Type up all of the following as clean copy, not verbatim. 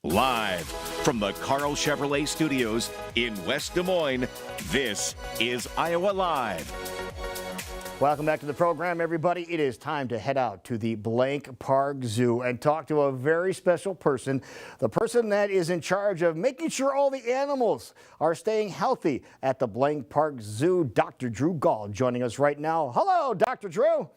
Live from the Carl Chevrolet Studios in West Des Moines, this is Iowa Live. Welcome back to the program, everybody. It is time to head out to the Blank Park Zoo and talk to a very special person, the person that is in charge of making sure all the animals are staying healthy at the Blank Park Zoo. Dr. Drew Gall joining us right now. Hello, Dr. Drew.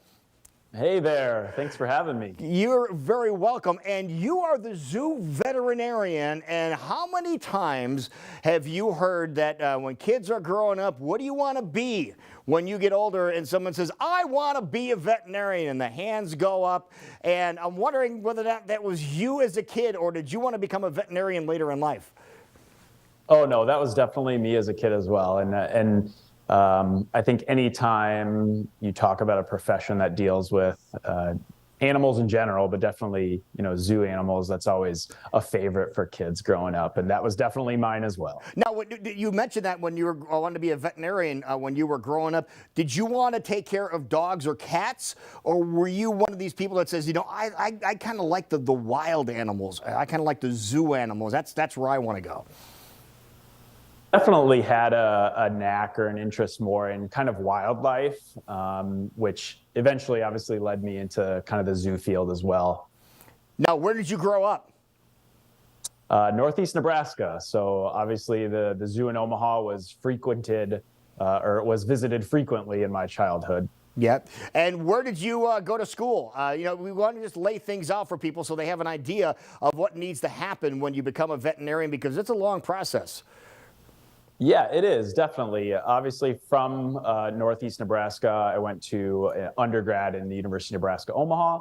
Hey there. Thanks for having me. You're very welcome. And you are the zoo veterinarian. And how many times have you heard that when kids are growing up, what do you want to be when you get older? And someone says, I want to be a veterinarian. And the hands go up. And I'm wondering whether that was you as a kid, or did you want to become a veterinarian later in life? Oh, no, that was definitely me as a kid as well. And I think anytime you talk about a profession that deals with animals in general, but definitely, zoo animals, that's always a favorite for kids growing up. And that was definitely mine as well. Now, you mentioned that when you were wanting to be a veterinarian, when you were growing up, did you want to take care of dogs or cats? Or were you one of these people that says, I kind of like the wild animals. I kind of like the zoo animals. That's where I want to go. Definitely had a knack or an interest more in kind of wildlife, which eventually obviously led me into kind of the zoo field as well. Now, where did you grow up? Northeast Nebraska. So obviously the zoo in Omaha was frequented or was visited frequently in my childhood. Yep. And where did you go to school? We want to just lay things out for people so they have an idea of what needs to happen when you become a veterinarian, because it's a long process. Yeah, it is, definitely. Obviously, from Northeast Nebraska, I went to undergrad in the University of Nebraska, Omaha.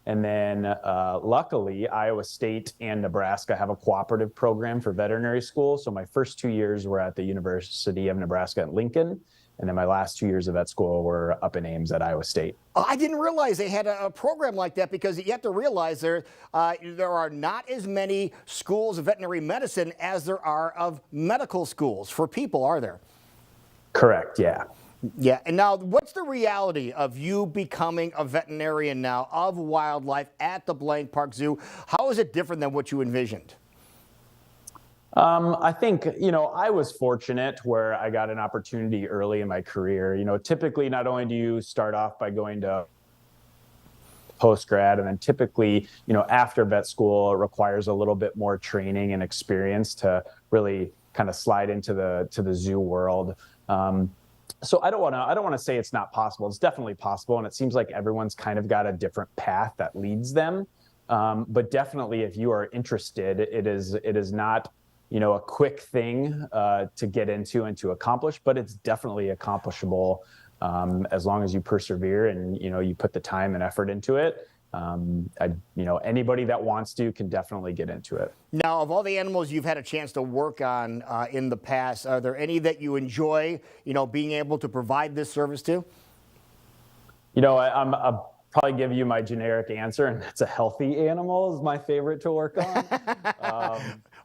And then luckily, Iowa State and Nebraska have a cooperative program for veterinary school. So my first 2 years were at the University of Nebraska at Lincoln. And then my last 2 years of vet school were up in Ames at Iowa State. I didn't realize they had a program like that, because you have to realize there are not as many schools of veterinary medicine as there are of medical schools for people, are there? Correct, yeah. Yeah, and now what's the reality of you becoming a veterinarian now of wildlife at the Blank Park Zoo? How is it different than what you envisioned? I think, I was fortunate where I got an opportunity early in my career. Typically, not only do you start off by going to post-grad, and then typically, after vet school, it requires a little bit more training and experience to really kind of slide into the zoo world. So I don't want to say it's not possible. It's definitely possible. And it seems like everyone's kind of got a different path that leads them. But definitely, if you are interested, it is not a quick thing to get into and to accomplish, but it's definitely accomplishable as long as you persevere and you put the time and effort into it. Anybody that wants to can definitely get into it. Now, of all the animals you've had a chance to work on in the past, are there any that you enjoy, being able to provide this service to? I'll probably give you my generic answer, and that's a healthy animal is my favorite to work on.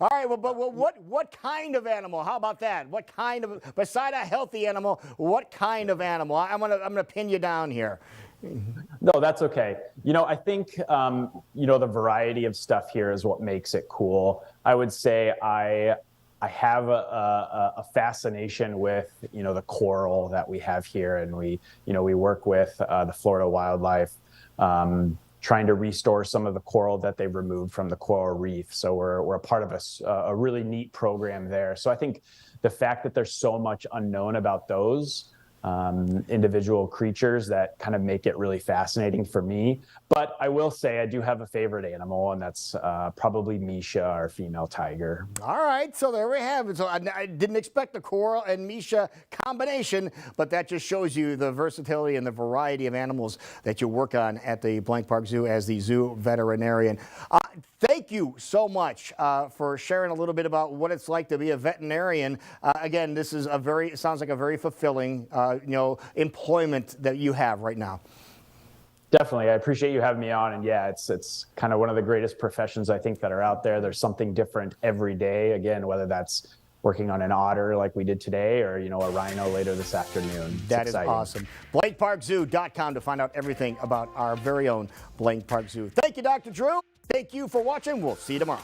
All right, well, but what kind of animal? How about that? What kind of, beside a healthy animal, what kind of animal? I'm gonna pin you down here. No, that's okay. I think, the variety of stuff here is what makes it cool. I would say I have a fascination with, the coral that we have here. And we work with the Florida wildlife, trying to restore some of the coral that they've removed from the coral reef. So we're a part of a really neat program there. So I think the fact that there's so much unknown about those individual creatures that kind of make it really fascinating for me. But I will say I do have a favorite animal, and that's probably Misha, our female tiger. All right, so there we have it. So I didn't expect the coral and Misha combination, but that just shows you the versatility and the variety of animals that you work on at the Blank Park Zoo as the zoo veterinarian. Thank you so much for sharing a little bit about what it's like to be a veterinarian. Again, this is it sounds like a very fulfilling, employment that you have right now. Definitely. I appreciate you having me on. And yeah, it's kind of one of the greatest professions I think that are out there. There's something different every day. Again, whether that's working on an otter like we did today or, a rhino later this afternoon. That is awesome. BlankParkZoo.com to find out everything about our very own Blank Park Zoo. Thank you, Dr. Drew. Thank you for watching. We'll see you tomorrow.